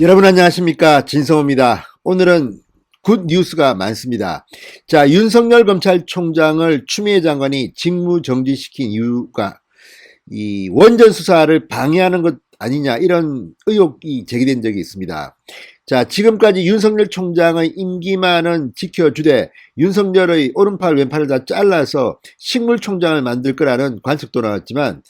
여러분 안녕하십니까, 진성호입니다. 오늘은 굿 뉴스가 많습니다. 자, 윤석열 검찰총장을 추미애 장관이 직무정지시킨 이유가 이 원전 수사를 방해하는 것 아니냐, 이런 의혹이 제기된 적이 있습니다. 자, 지금까지 윤석열 총장의 임기만은 지켜주되 윤석열의 오른팔 왼팔을 다 잘라서 식물총장을 만들 거라는 관측도 나왔지만,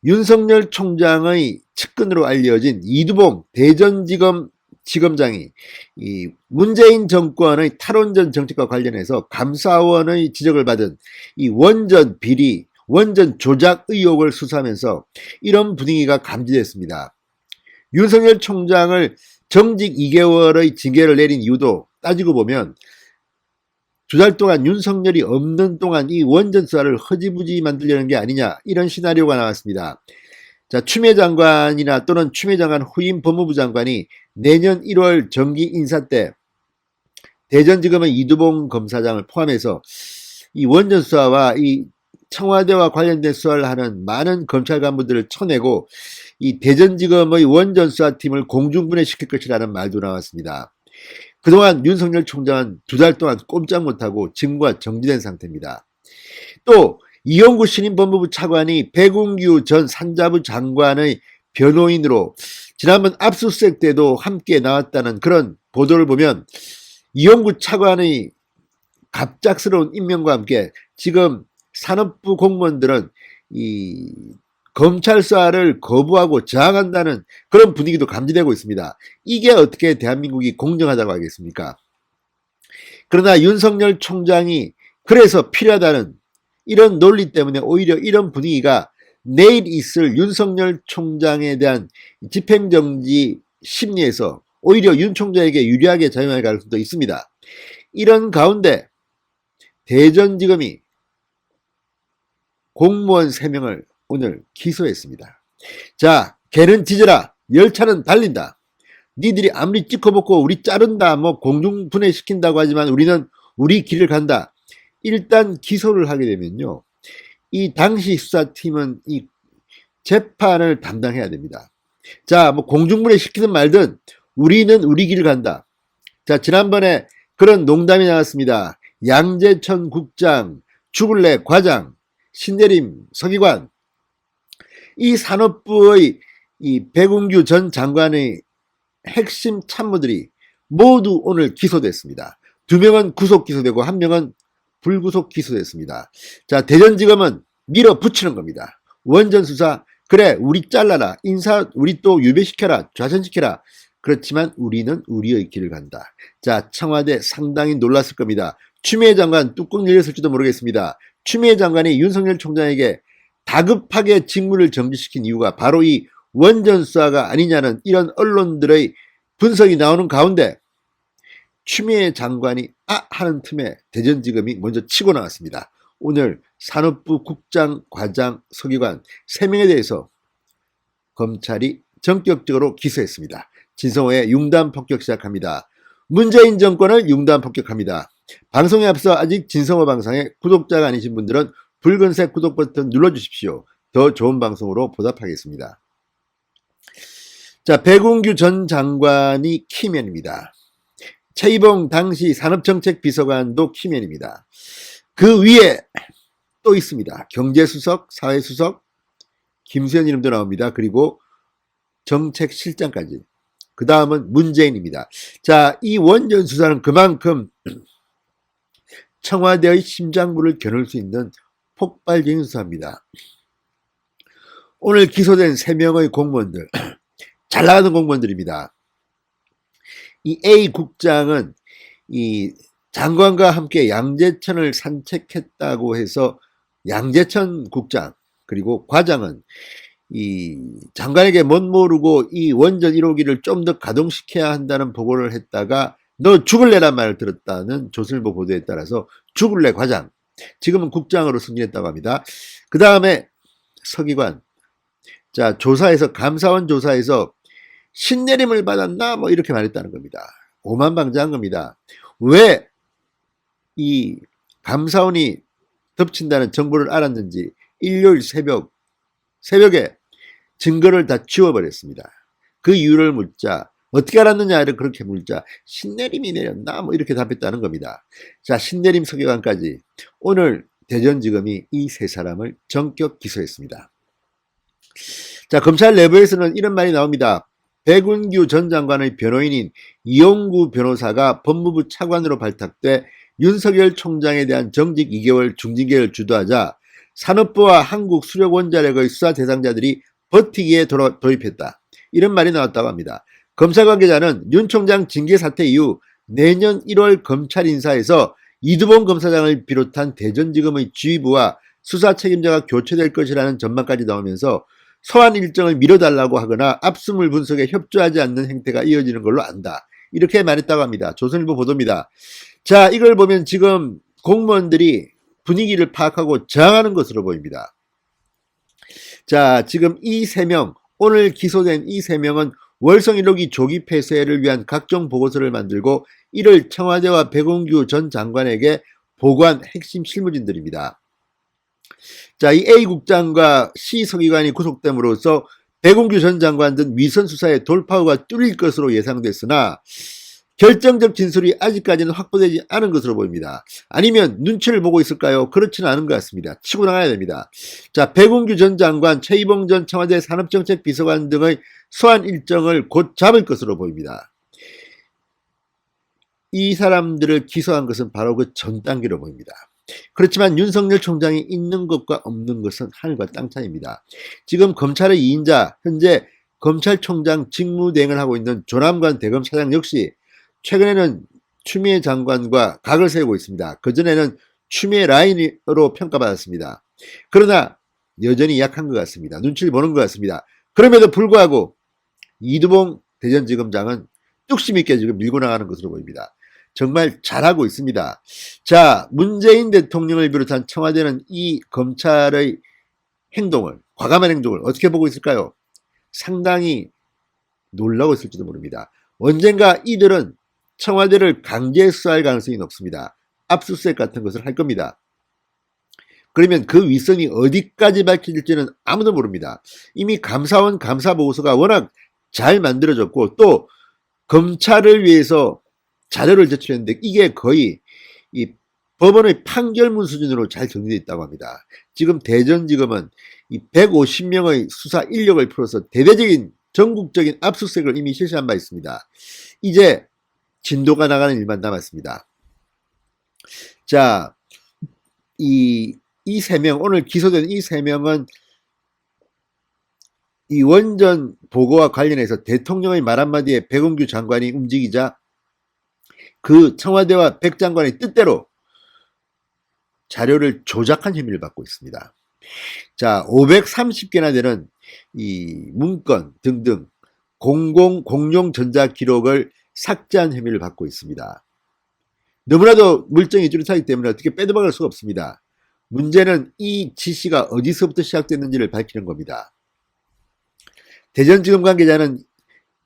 윤석열 총장의 측근으로 알려진 이두봉 대전지검 지검장이 이 문재인 정권의 탈원전 정책과 관련해서 감사원의 지적을 받은 이 원전 비리, 원전 조작 의혹을 수사하면서 이런 분위기가 감지됐습니다. 윤석열 총장을 정직 2개월의 징계를 내린 이유도 따지고 보면, 2달 동안 윤석열이 없는 동안 이 원전 수사를 허지부지 만들려는 게 아니냐, 이런 시나리오가 나왔습니다. 자, 추미애 장관이나 또는 추미애 장관 후임 법무부 장관이 내년 1월 정기 인사 때 대전지검의 이두봉 검사장을 포함해서 이 원전 수사와 이 청와대와 관련된 수사를 하는 많은 검찰 간부들을 쳐내고 이 대전지검의 원전 수사팀을 공중분해시킬 것이라는 말도 나왔습니다. 그동안 윤석열 총장은 2달 동안 꼼짝 못하고 직무가 정지된 상태입니다. 또 이용구 신임 법무부 차관이 백운규 전 산자부 장관의 변호인으로 지난번 압수수색 때도 함께 나왔다는 그런 보도를 보면, 이용구 차관의 갑작스러운 임명과 함께 지금 산업부 공무원들은 이 검찰 수사를 거부하고 저항한다는 그런 분위기도 감지되고 있습니다. 이게 어떻게 대한민국이 공정하다고 하겠습니까? 그러나 윤석열 총장이 그래서 필요하다는 이런 논리 때문에 오히려 이런 분위기가 내일 있을 윤석열 총장에 대한 집행정지 심리에서 오히려 윤 총장에게 유리하게 작용할 가능성도 있습니다. 이런 가운데 대전지검이 공무원 3명을 오늘 기소했습니다. 자, 개는 짖어라, 열차는 달린다. 니들이 아무리 찍어먹고 우리 자른다, 뭐 공중분해시킨다고 하지만 우리는 우리 길을 간다. 일단 기소를 하게 되면요, 이 당시 수사팀은 이 재판을 담당해야 됩니다. 자, 뭐 공중분해시키든 말든 우리는 우리 길을 간다. 자, 지난번에 그런 농담이 나왔습니다. 양재천 국장, 주굴레 과장, 신내림 서기관, 이 산업부의 이 백운규 전 장관의 핵심 참모들이 모두 오늘 기소됐습니다. 2명은 구속 기소되고 1명은 불구속 기소됐습니다. 자, 대전지검은 밀어붙이는 겁니다. 원전 수사, 그래 우리 잘라라, 인사 우리 또 유배시켜라, 좌천시켜라. 그렇지만 우리는 우리의 길을 간다. 자, 청와대 상당히 놀랐을 겁니다. 추미애 장관 뚜껑 열렸을지도 모르겠습니다. 추미애 장관이 윤석열 총장에게 다급하게 직무를 정지시킨 이유가 바로 이 원전 수사가 아니냐는 이런 언론들의 분석이 나오는 가운데, 추미애 장관이 하는 틈에 대전지검이 먼저 치고 나왔습니다. 오늘 산업부 국장, 과장, 서기관 3명에 대해서 검찰이 전격적으로 기소했습니다. 진성호의 융단 폭격 시작합니다. 문재인 정권을 융단 폭격합니다. 방송에 앞서 아직 진성호 방송의 구독자가 아니신 분들은 붉은색 구독 버튼 눌러주십시오. 더 좋은 방송으로 보답하겠습니다. 자, 백운규 전 장관이 키맨입니다. 최이봉 당시 산업정책비서관도 키맨입니다. 그 위에 또 있습니다. 경제수석, 사회수석, 김수현 이름도 나옵니다. 그리고 정책실장까지. 그 다음은 문재인입니다. 자, 이 원전 수사는 그만큼 청와대의 심장부를 겨눌 수 있는 폭발적인 수사입니다. 오늘 기소된 3명의 공무원들, 잘 나가는 공무원들입니다. 이 A 국장은 이 장관과 함께 양재천을 산책했다고 해서 양재천 국장, 그리고 과장은 이 장관에게 못 모르고 이 원전 1호기를 좀 더 가동시켜야 한다는 보고를 했다가 너 죽을래란 말을 들었다는 조선일보 보도에 따라서 죽을래 과장, 지금은 국장으로 승진했다고 합니다. 그 다음에 서기관, 자, 조사에서, 감사원 조사에서 신내림을 받았나 뭐 이렇게 말했다는 겁니다. 오만방자한 겁니다. 왜 이 감사원이 덮친다는 정보를 알았는지 일요일 새벽에 증거를 다 지워버렸습니다. 그 이유를 묻자 어떻게 알았느냐를 그렇게 물자 신내림이 내렸나 뭐 이렇게 답했다는 겁니다. 자, 신내림 서기관까지 오늘 대전지검이 이 세 사람을 전격 기소했습니다. 자, 검찰 내부에서는 이런 말이 나옵니다. 백운규 전 장관의 변호인인 이용구 변호사가 법무부 차관으로 발탁돼 윤석열 총장에 대한 정직 2개월 중징계를 주도하자 산업부와 한국수력원자력의 수사 대상자들이 버티기에 돌입했다. 이런 말이 나왔다고 합니다. 검찰 관계자는 윤 총장 징계 사태 이후 내년 1월 검찰 인사에서 이두봉 검사장을 비롯한 대전지검의 지휘부와 수사 책임자가 교체될 것이라는 전망까지 나오면서 소환 일정을 미뤄달라고 하거나 압수물 분석에 협조하지 않는 행태가 이어지는 걸로 안다. 이렇게 말했다고 합니다. 조선일보 보도입니다. 자, 이걸 보면 지금 공무원들이 분위기를 파악하고 저항하는 것으로 보입니다. 자, 지금 이 3명, 오늘 기소된 이 3명은 월성 1호기 조기 폐쇄를 위한 각종 보고서를 만들고 이를 청와대와 백운규 전 장관에게 보고한 핵심 실무진들입니다. 자, 이 A 국장과 C 서기관이 구속됨으로써 백운규 전 장관 등 위선 수사의 돌파구가 뚫릴 것으로 예상됐으나 결정적 진술이 아직까지는 확보되지 않은 것으로 보입니다. 아니면 눈치를 보고 있을까요? 그렇지는 않은 것 같습니다. 치고 나가야 됩니다. 자, 백운규 전 장관, 최이봉 전 청와대 산업정책 비서관 등의 소환 일정을 곧 잡을 것으로 보입니다. 이 사람들을 기소한 것은 바로 그 전 단계로 보입니다. 그렇지만 윤석열 총장이 있는 것과 없는 것은 하늘과 땅 차이입니다. 지금 검찰의 2인자, 현재 검찰총장 직무대행을 하고 있는 조남관 대검차장 역시 최근에는 추미애 장관과 각을 세우고 있습니다. 그전에는 추미애 라인으로 평가받았습니다. 그러나 여전히 약한 것 같습니다. 눈치를 보는 것 같습니다. 그럼에도 불구하고 이두봉 대전지검장은 뚝심 있게 지금 밀고 나가는 것으로 보입니다. 정말 잘하고 있습니다. 자, 문재인 대통령을 비롯한 청와대는 이 검찰의 행동을, 과감한 행동을 어떻게 보고 있을까요? 상당히 놀라고 있을지도 모릅니다. 언젠가 이들은 청와대를 강제 수사할 가능성이 높습니다. 압수수색 같은 것을 할 겁니다. 그러면 그 위선이 어디까지 밝혀질지는 아무도 모릅니다. 이미 감사원 감사보고서가 워낙 잘 만들어졌고 또 검찰을 위해서 자료를 제출했는데 이게 거의 이 법원의 판결문 수준으로 잘 정리되어 있다고 합니다. 지금 대전지검은 이 150명의 수사 인력을 풀어서 대대적인 전국적인 압수수색을 이미 실시한 바 있습니다. 이제 진도가 나가는 일만 남았습니다. 자, 이 3명, 오늘 기소된 이 3명은 이 원전 보고와 관련해서 대통령의 말 한마디에 백운규 장관이 움직이자 그 청와대와 백 장관의 뜻대로 자료를 조작한 혐의를 받고 있습니다. 자, 530개나 되는 이 문건 등등 공용 전자 기록을 삭제한 혐의를 받고 있습니다. 너무나도 물증이 뚜렷하기 때문에 어떻게 빼도박을 수가 없습니다. 문제는 이 지시가 어디서부터 시작됐는지를 밝히는 겁니다. 대전지검 관계자는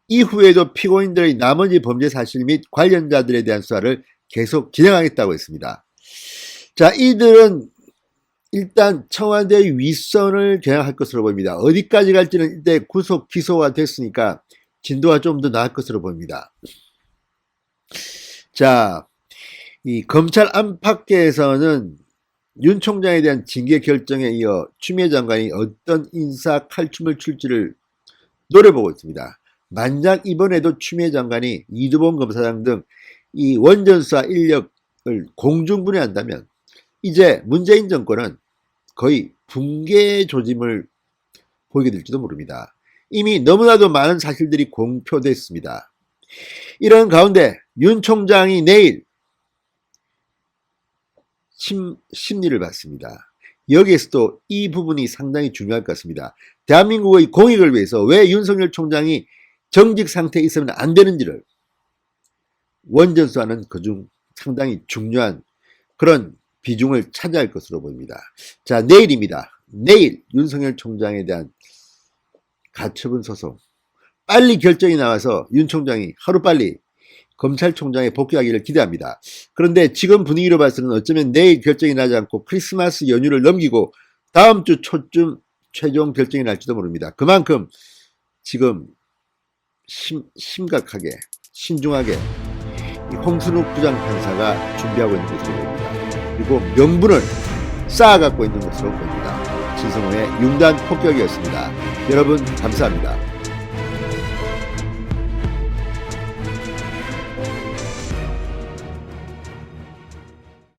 이후에도 피고인들의 나머지 범죄 사실 및 관련자들에 대한 수사를 계속 진행하겠다고 했습니다. 자, 이들은 일단 청와대의 윗선을 겨냥할 것으로 보입니다. 어디까지 갈지는 일단 구속 기소가 됐으니까 진도가 좀 더 나을 것으로 보입니다. 자, 이 검찰 안팎에서는 윤 총장에 대한 징계 결정에 이어 추미애 장관이 어떤 인사 칼춤을 출지를 노려보고 있습니다. 만약 이번에도 추미애 장관이 이두봉 검사장 등 이 원전수사 인력을 공중분해한다면 이제 문재인 정권은 거의 붕괴 조짐을 보이게 될지도 모릅니다. 이미 너무나도 많은 사실들이 공표됐습니다. 이런 가운데 윤 총장이 내일 심리를 받습니다. 여기에서도 이 부분이 상당히 중요할 것 같습니다. 대한민국의 공익을 위해서 왜 윤석열 총장이 정직 상태에 있으면 안 되는지를 원전수사는 그중 상당히 중요한 그런 비중을 차지할 것으로 보입니다. 자, 내일입니다. 내일 윤석열 총장에 대한 가처분 소송 빨리 결정이 나와서 윤 총장이 하루빨리 검찰총장에 복귀하기를 기대합니다. 그런데 지금 분위기로 봐서는 어쩌면 내일 결정이 나지 않고 크리스마스 연휴를 넘기고 다음 주 초쯤 최종 결정이 날지도 모릅니다. 그만큼 지금 심각하게 신중하게 이 홍순욱 부장판사가 준비하고 있는 것으로 보입니다. 그리고 명분을 쌓아갖고 있는 것으로 보입니다. 진성호의 융단 폭격이었습니다. 여러분 감사합니다.